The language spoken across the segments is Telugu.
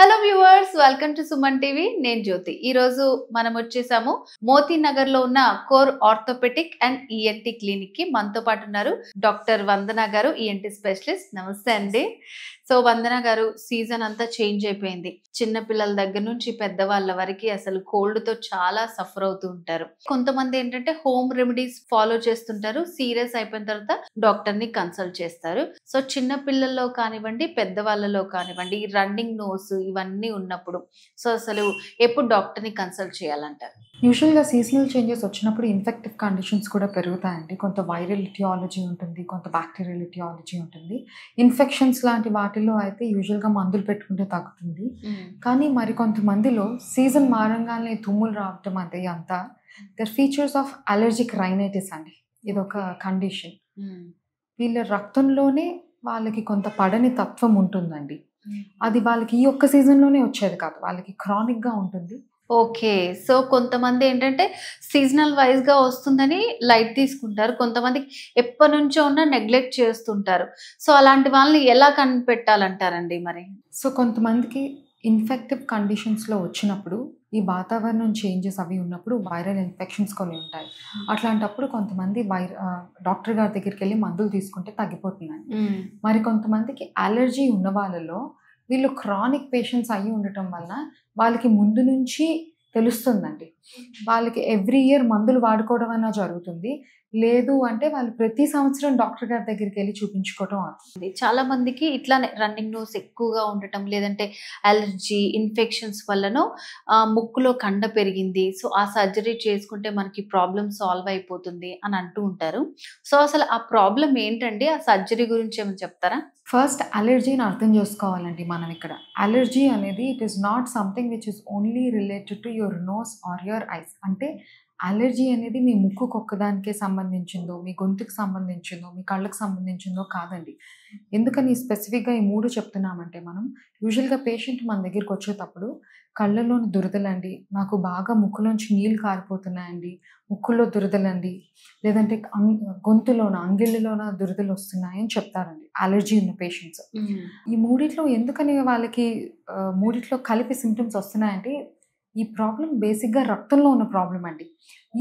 Hello viewers, welcome to Suman TV. నేను జ్యోతి. ఈ రోజు మనం వచ్చేసాము మోతీ నగర్ లో ఉన్న core orthopedic and ENT clinic కి. మనతో పాటు ఉన్నారు డాక్టర్ వందన గారు, ఈఎన్టీ స్పెషలిస్ట్. నమస్తే అండి. సో వందన గారు, సీజన్ అంతా చేంజ్ అయిపోయింది. చిన్న పిల్లల దగ్గర నుంచి పెద్దవాళ్ళ వరకు అసలు కోల్డ్ తో చాలా సఫర్ అవుతూ ఉంటారు. కొంతమంది ఏంటంటే హోమ్ రెమెడీస్ ఫాలో చేస్తుంటారు. సీరియస్ అయిపోయిన తర్వాత డాక్టర్ ని కన్సల్ట్ చేస్తారు. సో చిన్న పిల్లల్లో కానివ్వండి, పెద్దవాళ్ళలో కానివ్వండి, రన్నింగ్ నోస్ ఇవన్నీ ఉన్నప్పుడు సో అసలు ఎప్పుడు డాక్టర్ ని కన్సల్ట్ చేయాలంటారు? యూజువల్గా సీజనల్ చేంజెస్ వచ్చినప్పుడు ఇన్ఫెక్టివ్ కండిషన్స్ కూడా పెరుగుతాయండి. కొంత వైరల్ ఇటియాలజీ ఉంటుంది, కొంత బ్యాక్టీరియల్ ఇటియాలజీ ఉంటుంది. ఇన్ఫెక్షన్స్ లాంటి వాటిల్లో అయితే యూజువల్గా మందులు పెట్టుకుంటే తగ్గుతుంది. కానీ మరి కొంతమందిలో సీజన్ మారంగానే తుమ్ములు రావటం అది అంతా there features of allergic rhinitis అండి. ఇదొక కండిషన్. వీళ్ళ రక్తంలోనే వాళ్ళకి కొంత పడని తత్వం ఉంటుందండి. అది వాళ్ళకి ఈ ఒక్క సీజన్లోనే వచ్చేది కాదు, వాళ్ళకి క్రానిక్గా ఉంటుంది. ఓకే. సో కొంతమంది ఏంటంటే సీజనల్ వైజ్ గా వస్తుందని లైట్ తీసుకుంటారు. కొంతమంది ఎప్పటి నుంచో ఉన్న నెగ్లెక్ట్ చేస్తుంటారు. సో అలాంటి వాళ్ళని ఎలా కనిపెట్టాలంటారండి మరి? సో కొంతమందికి ఇన్ఫెక్టివ్ కండిషన్స్లో వచ్చినప్పుడు ఈ వాతావరణం చేంజెస్ అవి ఉన్నప్పుడు వైరల్ ఇన్ఫెక్షన్స్ కొన్ని ఉంటాయి. అట్లాంటప్పుడు కొంతమంది డాక్టర్ గారి దగ్గరికి వెళ్ళి మందులు తీసుకుంటే తగ్గిపోతుందండి. మరి కొంతమందికి అలర్జీ ఉన్న వాళ్ళలో వీళ్ళు క్రానిక్ పేషెంట్స్ అయ్యి ఉండటం వల్ల వాళ్ళకి ముందు నుంచి తెలుస్తుందండి. వాళ్ళకి ఎవ్రీ ఇయర్ మందులు వాడుకోవడం అన్నా జరుగుతుంది. లేదు అంటే వాళ్ళు ప్రతి సంవత్సరం డాక్టర్ గారి దగ్గరికి వెళ్ళి చూపించుకోవడం అవుతుంది. చాలా మందికి ఇట్లానే రన్నింగ్ నోస్ ఎక్కువగా ఉండటం, లేదంటే అలర్జీ ఇన్ఫెక్షన్స్ వల్లనో ముక్కులో కండ పెరిగింది, సో ఆ సర్జరీ చేసుకుంటే మనకి ప్రాబ్లం సాల్వ్ అయిపోతుంది అని అంటూ ఉంటారు. సో అసలు ఆ ప్రాబ్లం ఏంటండి? ఆ సర్జరీ గురించి ఏమైనా చెప్తారా? ఫస్ట్ అలర్జీని అర్థం చేసుకోవాలండి మనం ఇక్కడ. అలర్జీ అనేది it is not something which is only related to your nose or your eyes. అంటే అలర్జీ అనేది మీ ముక్కుకు ఒక్కదానికే సంబంధించిందో, మీ గొంతుకు సంబంధించిందో, మీ కళ్ళకు సంబంధించిందో కాదండి. ఎందుకని స్పెసిఫిక్గా ఈ 3 చెప్తున్నామంటే, మనం యూజువల్గా పేషెంట్ మన దగ్గరికి వచ్చేటప్పుడు కళ్ళలోని దురదలండి, నాకు బాగా ముక్కులోంచి నీళ్ళు కారిపోతున్నాయండి, ముక్కులో దురదలండి, లేదంటే గొంతులోన అంగిళ్ళలోన దురదలు వస్తున్నాయని చెప్తారండి అలర్జీ ఉన్న పేషెంట్స్. ఈ మూడిట్లో ఎందుకని వాళ్ళకి మూడిట్లో కలిపి సిమ్టమ్స్ వస్తున్నాయంటే, ఈ ప్రాబ్లం బేసిక్గా రక్తంలో ఉన్న ప్రాబ్లం అండి.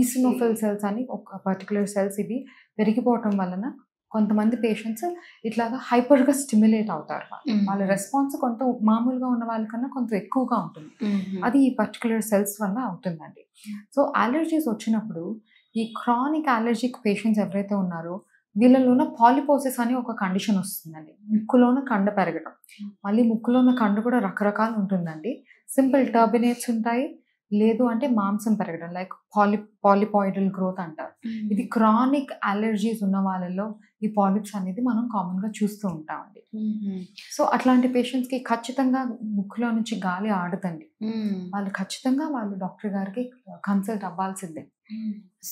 ఈసినోఫిల్ సెల్స్ అని ఒక పర్టికులర్ సెల్స్ ఇవి పెరిగిపోవటం వలన కొంతమంది పేషెంట్స్ ఇట్లాగా హైపర్గా స్టిమ్యులేట్ అవుతారు. వాళ్ళ రెస్పాన్స్ కొంత మామూలుగా ఉన్న వాళ్ళకన్నా కొంత ఎక్కువగా ఉంటుంది. అది ఈ పర్టికులర్ సెల్స్ వల్ల అవుతుందండి. సో అలర్జీస్ వచ్చినప్పుడు ఈ క్రానిక్ అలర్జిక్ పేషెంట్స్ ఎవరైతే ఉన్నారో వీళ్ళలోన పాలిపోసిస్ అని ఒక కండిషన్ వస్తుందండి. ముక్కులోన కండ పెరగడం. మళ్ళీ ముక్కులోన కండ కూడా రకరకాలు ఉంటుందండి. సింపుల్ టర్బినేట్స్ ఉంటాయి, లేదు అంటే మాంసం పెరగడం, లైక్ పాలిపాయిడల్ గ్రోత్ అంటారు. ఇది క్రానిక్ అలర్జీస్ ఉన్న వాళ్ళలో ఈ పాలిప్స్ అనేది మనం కామన్గా చూస్తూ ఉంటామండి. సో అట్లాంటి పేషెంట్స్కి ఖచ్చితంగా ముక్కులో నుంచి గాలి ఆడదండి. వాళ్ళు ఖచ్చితంగా వాళ్ళు డాక్టర్ గారికి కన్సల్ట్ అవ్వాల్సిందే.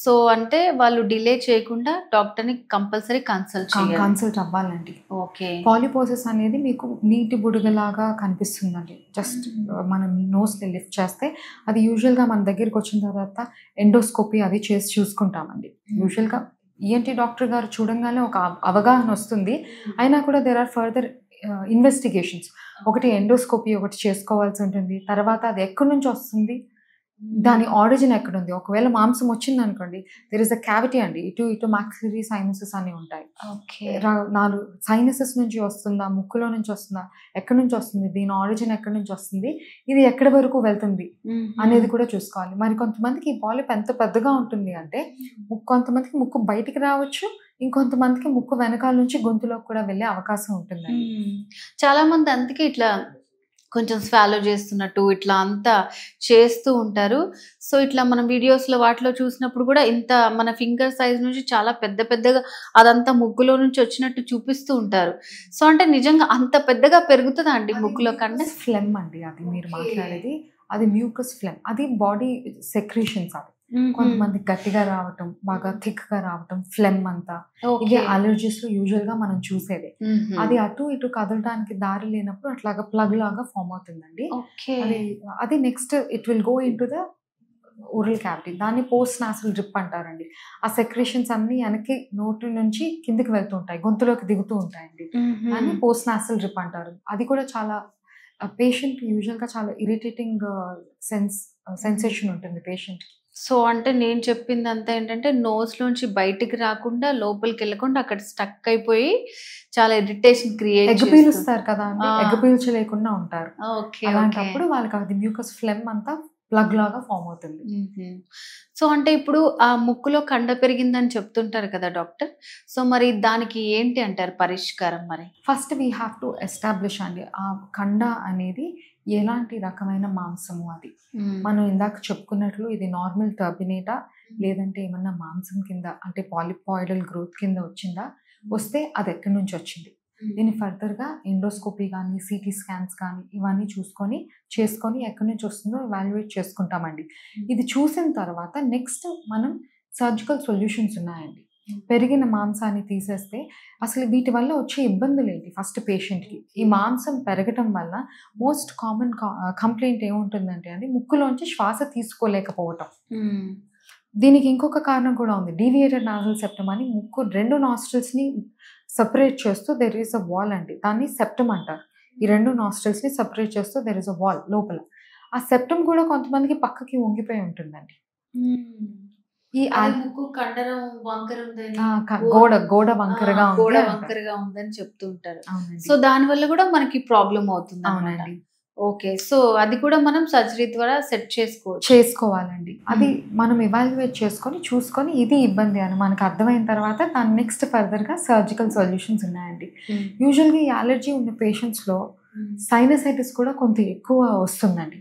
సో అంటే వాళ్ళు డిలే చేయకుండా డాక్టర్ ని కంపల్సరీ కన్సల్ట్ అవ్వాలండి. ఓకే. పాలిపోసిస్ అనేది మీకు నీటి బుడగలాగా కనిపిస్తుందండి. జస్ట్ మనం నోస్ని లిఫ్ట్ చేస్తే అది యూజువల్గా మన దగ్గరికి వచ్చిన తర్వాత ఎండోస్కోపీ అది చేసి చూసుకుంటామండి. యూజువల్గా ఈఎన్టీ డాక్టర్ గారు చూడంగానే ఒక అవగాహన వస్తుంది. అయినా కూడా దేర్ ఆర్ ఫర్దర్ ఇన్వెస్టిగేషన్స్. ఒకటి ఎండోస్కోపీ ఒకటి చేసుకోవాల్సి ఉంటుంది. తర్వాత అది ఎక్కడి నుంచి వస్తుంది, దాని ఆరిజిన్ ఎక్కడుంది. ఒకవేళ మాంసం వచ్చింది అనుకోండి, దెర్ ఇస్ అ క్యావిటీ అండి, ఇటు మాక్సిలరీ సైనసెస్ అని ఉంటాయి. నాలుగు సైనసెస్ నుంచి వస్తుందా, ముక్కులో నుంచి వస్తుందా, ఎక్కడి నుంచి వస్తుంది, దీని ఆరిజిన్ ఎక్కడి నుంచి వస్తుంది, ఇది ఎక్కడి వరకు వెళ్తుంది అనేది కూడా చూసుకోవాలి. మరి కొంతమందికి ఈ పాలిప్ ఎంత పెద్దగా ఉంటుంది అంటే కొంతమందికి ముక్కు బయటికి రావచ్చు, ఇంకొంతమందికి ముక్కు వెనకాల నుంచి గొంతులోకి కూడా వెళ్ళే అవకాశం ఉంటుంది. చాలా మంది అందుకే ఇట్లా కొంచెం స్వాలో చేస్తున్నట్టు ఇట్లా అంతా చేస్తూ ఉంటారు. సో ఇట్లా మనం వీడియోస్లో వాటిలో చూసినప్పుడు కూడా ఇంత మన ఫింగర్ సైజ్ నుంచి చాలా పెద్ద పెద్దగా అదంతా ముక్కులో నుంచి వచ్చినట్టు చూపిస్తూ ఉంటారు. సో అంటే నిజంగా అంత పెద్దగా పెరుగుతుందా అండి ముక్కులో కండ? ఫ్లెమ్ అండి అది మీరు మాట్లాడేది, అది మ్యూకస్ ఫ్లెమ్. అది బాడీ సెక్రీషన్స్. అది కొంతమంది గట్టిగా రావటం, బాగా థిక్ గా రావటం, ఫ్లెమ్ అంతా. ఇదే అలర్జీస్ లో యూజువల్ గా మనం చూసేది. అది అటు ఇటు కదలడానికి దారి లేనప్పుడు అట్లాగా ప్లగ్ లాగా ఫామ్ అవుతుందండి. అది next it will go in to the oral cavity. దాన్ని పోస్ట్ నాసల్ డ్రిప్ అంటారండి. ఆ సెక్రేషన్స్ అన్ని వెనక్కి నోటి నుంచి కిందికి వెళ్తూ ఉంటాయి, గొంతులోకి దిగుతూ ఉంటాయండి. దాన్ని పోస్ట్ నాసల్ డ్రిప్ అంటారు. అది కూడా చాలా పేషెంట్ యూజువల్గా చాలా ఇరిటేటింగ్ సెన్సేషన్ ఉంటుంది పేషెంట్. సో అంటే నేను చెప్పిందంతా ఏంటంటే నోస్ లోంచి బయటికి రాకుండా లోపలికి వెళ్ళకుండా అక్కడ స్టక్ అయిపోయి చాలా ఇరిటేషన్ క్రియేట్ ఎగ్ పీలుస్తారు కదా అండి, ఆ. ఎగ్ పీల్చలేకుండా ఉంటారు. ఓకే అలాంటప్పుడు వాళ్ళకి అది మ్యూకస్ ఫ్లెమ్ అంతా ప్లగ్ లాగా ఫామ్ అవుతుంది. సో అంటే ఇప్పుడు ఆ ముక్కులో కండ పెరిగిందని చెప్తుంటారు కదా డాక్టర్. సో మరి దానికి ఏంటి అంటారు పరిష్కారం మరి? First we have to establish అండి ఆ కండ అనేది ఎలాంటి రకమైన మాంసము అది. మనం ఇందాక చెప్పుకున్నట్లు ఇది నార్మల్ టర్బినేటా లేదంటే ఏమన్నా మాంసం కింద అంటే పాలిపాయిడల్ గ్రోత్ కింద వచ్చిందా, వస్తే అది ఎక్కడి నుంచి వచ్చింది, దీన్ని ఫర్దర్గా ఎండోస్కోపీ కానీ సిటీ స్కాన్స్ కానీ ఇవన్నీ చేసుకొని ఎక్కడి నుంచి వస్తుందో ఎవాల్యుయేట్ చేసుకుంటామండి. ఇది చూసిన తర్వాత నెక్స్ట్ మనం సర్జికల్ సొల్యూషన్స్ ఉన్నాయండి. పెరిగిన మాంసాన్ని తీసేస్తే అసలు వీటి వల్ల వచ్చే ఇబ్బందులు ఏంటి ఫస్ట్ పేషెంట్కి. ఈ మాంసం పెరగటం వల్ల మోస్ట్ కామన్ కంప్లైంట్ ఏముంటుందంటే అండి ముక్కులోంచి శ్వాస తీసుకోలేకపోవటం. దీనికి ఇంకొక కారణం కూడా ఉంది, డీవియేటెడ్ నాజల్ సెప్టమ్ అని. ముక్కు 2 నాస్ట్రిల్స్ని సపరేట్ చేస్తూ దెర్ ఈస్ అ వాల్ అండి, దాన్ని సెప్టమ్ అంటారు. ఈ 2 నాస్ట్రిల్స్ని సపరేట్ చేస్తూ దెర్ ఈస్ అ వాల్ లోపల. ఆ సెప్టమ్ కూడా కొంతమందికి పక్కకి వంగిపోయి ఉంటుందండి. ఈ ముక్కు కండరం వంకర ఉందని, గోడ వంకరగా ఉందని చెప్తూ ఉంటారు. అవునండి. సో దాని వల్ల కూడా మనకి ప్రాబ్లం అవుతుంది. అవునండి. ఓకే, సో అది కూడా మనం సర్జరీ ద్వారా సెట్ చేసుకోవాలండి. అది మనం ఎవాల్యుయేట్ చూసుకొని ఇది ఇబ్బంది అని మనకు అర్థమైన తర్వాత దాని నెక్స్ట్ ఫర్దర్గా సర్జికల్ సొల్యూషన్స్ ఉన్నాయండి. యూజువల్గా ఈ అలర్జీ ఉన్న పేషెంట్స్లో సైనసైటిస్ కూడా కొంత ఎక్కువ వస్తుందండి.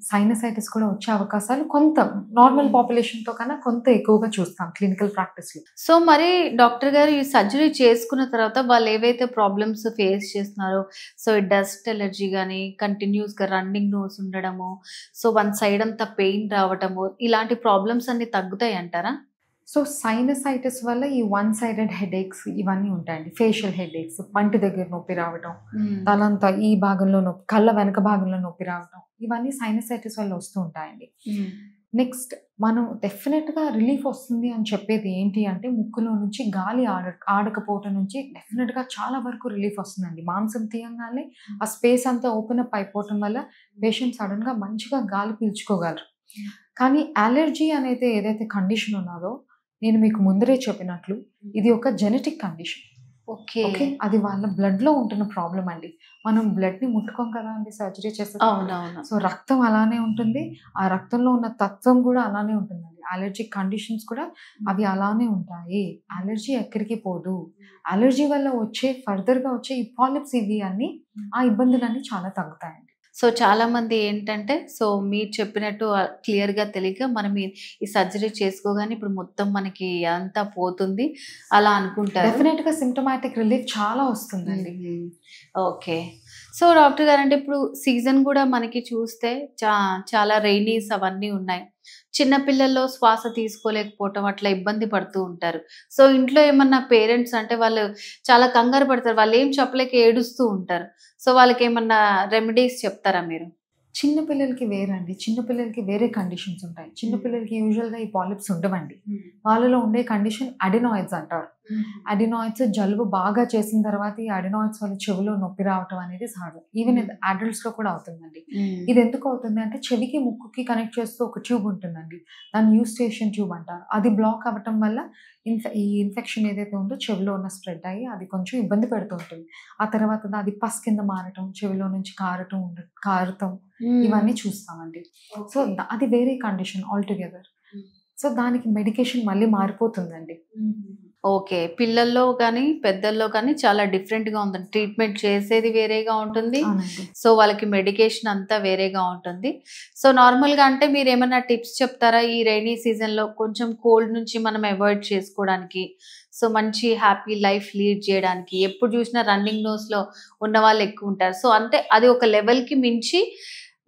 సైనసైటిస్ కూడా వచ్చే అవకాశాలు కొంత నార్మల్ పాపులేషన్తో కన్నా కొంత ఎక్కువగా చూస్తాం క్లినికల్ ప్రాక్టీస్లో. సో మరి డాక్టర్ గారు ఈ సర్జరీ చేసుకున్న తర్వాత వాళ్ళు ఏవైతే ప్రాబ్లమ్స్ ఫేస్ చేస్తున్నారో, సో ఈ డస్ట్ ఎలర్జీ కానీ కంటిన్యూస్గా రన్నింగ్ నోస్ ఉండడము, సో వన్ సైడ్ అంతా పెయిన్ రావటము, ఇలాంటి ప్రాబ్లమ్స్ అన్ని తగ్గుతాయి అంటారా? సో సైనసైటిస్ వల్ల ఈ 1-sided హెడేక్స్ ఇవన్నీ ఉంటాయండి. ఫేషియల్ హెడేక్స్, పంటి దగ్గర నొప్పి రావటం, తలంతా ఈ భాగంలో నొప్పి, కళ్ళ వెనక భాగంలో నొప్పి రావటం, ఇవన్నీ సైనసైటిస్ వల్ల వస్తూ ఉంటాయండి. నెక్స్ట్ మనం డెఫినెట్గా రిలీఫ్ వస్తుంది అని చెప్పేది ఏంటి అంటే ముక్కులో నుంచి గాలి ఆడకపోవటం నుంచి డెఫినెట్గా చాలా వరకు రిలీఫ్ వస్తుందండి. మాంసం తీయంగానే ఆ స్పేస్ అంతా ఓపెన్ అప్ అయిపోవటం వల్ల పేషెంట్ సడన్గా మంచిగా గాలి పీల్చుకోగలరు. కానీ అలర్జీ అనేది ఏదైతే కండిషన్ ఉన్నదో నేను మీకు ముందరే చెప్పినట్లు ఇది ఒక జెనెటిక్ కండిషన్. ఓకే, అది వాళ్ళ బ్లడ్లో ఉంటున్న ప్రాబ్లం అండి. మనం బ్లడ్ని ముట్టుకోం కదా అండి సర్జరీ చేస్తే. సో రక్తం అలానే ఉంటుంది, ఆ రక్తంలో ఉన్న తత్వం కూడా అలానే ఉంటుందండి. అలర్జిక్ కండిషన్స్ కూడా అవి అలానే ఉంటాయి. అలర్జీ ఎక్కడికి పోదు. అలర్జీ వల్ల ఫర్దర్గా వచ్చే ఈ పాలిప్స్ ఇవి అన్ని ఆ ఇబ్బందులన్నీ చాలా తగ్గుతాయండి. సో చాలా మంది ఏంటంటే సో మీరు చెప్పినట్టు క్లియర్గా తెలియక మనం ఈ సర్జరీ చేసుకోగానే ఇప్పుడు మొత్తం మనకి అంతా పోతుంది అలా అనుకుంటారు. డెఫినెట్గా సిమ్టమాటిక్ రిలీఫ్ చాలా వస్తుందండి. ఓకే, సో డాక్టర్ గారు అంటే ఇప్పుడు సీజన్ కూడా మనకి చూస్తే చాలా రెయినీస్ అవన్నీ ఉన్నాయి. చిన్నపిల్లల్లో శ్వాస తీసుకోలేకపోవటం అట్లా ఇబ్బంది పడుతూ ఉంటారు. సో ఇంట్లో ఏమన్నా పేరెంట్స్ అంటే వాళ్ళు చాలా కంగారు పడతారు, వాళ్ళు ఏం చెప్పలేక ఏడుస్తూ ఉంటారు. సో వాళ్ళకి ఏమన్నా రెమెడీస్ చెప్తారా మీరు? చిన్నపిల్లలకి వేరండి, చిన్నపిల్లలకి వేరే కండిషన్స్ ఉంటాయి. చిన్నపిల్లలకి యూజువల్గా ఈ పాలిప్స్ ఉండవండి. వాళ్ళలో ఉండే కండిషన్ అడినాయిడ్స్ అంటారు. అడినాయిడ్స్ జలుబు బాగా చేసిన తర్వాత ఈ అడినాయిడ్స్ వల్ల చెవిలో నొప్పి రావటం అనేది సహజం. ఈవెన్ అడల్ట్స్లో కూడా అవుతుందండి. ఇది ఎందుకు అవుతుంది అంటే చెవికి ముక్కుకి కనెక్ట్ చేస్తూ ఒక ట్యూబ్ ఉంటుందండి, దాన్ని యూస్టేషన్ ట్యూబ్ అంటారు. అది బ్లాక్ అవ్వటం వల్ల ఈ ఇన్ఫెక్షన్ ఏదైతే ఉందో చెవిలో ఉన్న స్ప్రెడ్ అయ్యి అది కొంచెం ఇబ్బంది పెడుతూ ఉంటుంది. ఆ తర్వాత అది పస్ కింద మారటం, చెవిలో నుంచి కారటం ఇవన్నీ చూస్తామండి. సో అది వేరే కండిషన్ ఆల్టుగెదర్. సో దానికి మెడికేషన్ మళ్ళీ మారిపోతుందండి. ఓకే, పిల్లల్లో కానీ పెద్దల్లో కానీ చాలా డిఫరెంట్గా ఉంటుంది. ట్రీట్మెంట్ చేసేది వేరేగా ఉంటుంది, సో వాళ్ళకి మెడికేషన్ అంతా వేరేగా ఉంటుంది. సో నార్మల్గా అంటే మీరు ఏమైనా టిప్స్ చెప్తారా ఈ రైనీ సీజన్లో కొంచెం కోల్డ్ నుంచి మనం అవాయిడ్ చేసుకోవడానికి, సో మంచి హ్యాపీ లైఫ్ లీడ్ చేయడానికి? ఎప్పుడు చూసినా రన్నింగ్ నోస్లో ఉన్న వాళ్ళు ఎక్కువ ఉంటారు. సో అంటే అది ఒక లెవెల్కి మించి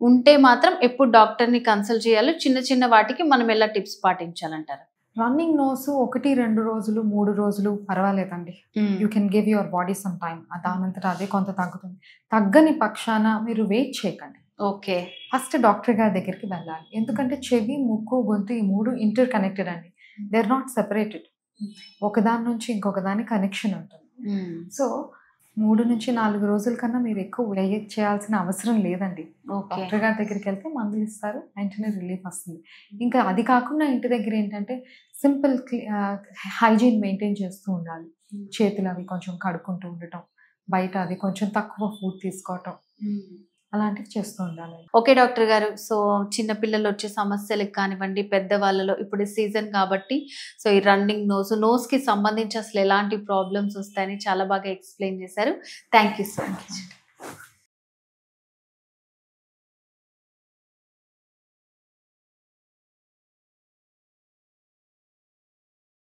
ఉంటే మాత్రం ఎప్పుడు డాక్టర్ని కన్సల్ట్ చేయాలి? చిన్న చిన్న వాటికి మనం ఎలా టిప్స్ పాటించాలంటారు? రన్నింగ్ నోస్ 1-2 రోజులు 3 రోజులు పర్వాలేదండి. You can give your body some time. దానంతటా అదే కొంత తగ్గుతుంది. తగ్గని పక్షాన మీరు వెయిట్ చేయకండి. ఓకే, ఫస్ట్ డాక్టర్ గారి దగ్గరికి వెళ్ళాలి. ఎందుకంటే చెవి, ముక్కు, గొంతు ఈ 3 ఇంటర్ కనెక్టెడ్ అండి. They are not separated. ఒకదాని నుంచి ఇంకొక దాని కనెక్షన్ ఉంటుంది. సో 3-4 రోజుల కన్నా మీరు ఎక్కువ వెయిట్ చేయాల్సిన అవసరం లేదండి. ఓకే. డాక్టర్ గారి దగ్గరికి వెళ్తే మందులు ఇస్తారు, వెంటనే రిలీఫ్ వస్తుంది. ఇంకా అది కాకుండా ఇంటి దగ్గర ఏంటంటే సింపుల్ హైజీన్ మెయింటైన్ చేస్తూ ఉండాలి. చేతులు అవి కొంచెం కడుక్కుంటూ ఉండటం, బయట అది కొంచెం తక్కువ ఫుడ్ తీసుకోవటం, అలాంటివి చేస్తూ ఉండాలి. ఓకే డాక్టర్ గారు. సో చిన్న పిల్లలు వచ్చే సమస్యలకు కానివ్వండి, పెద్దవాళ్ళలో ఇప్పుడు సీజన్ కాబట్టి సో ఈ రన్నింగ్ నోస్ కి సంబంధించి అసలు ఎలాంటి ప్రాబ్లమ్స్ వస్తాయని చాలా బాగా ఎక్స్ప్లెయిన్ చేశారు. Thank you so much.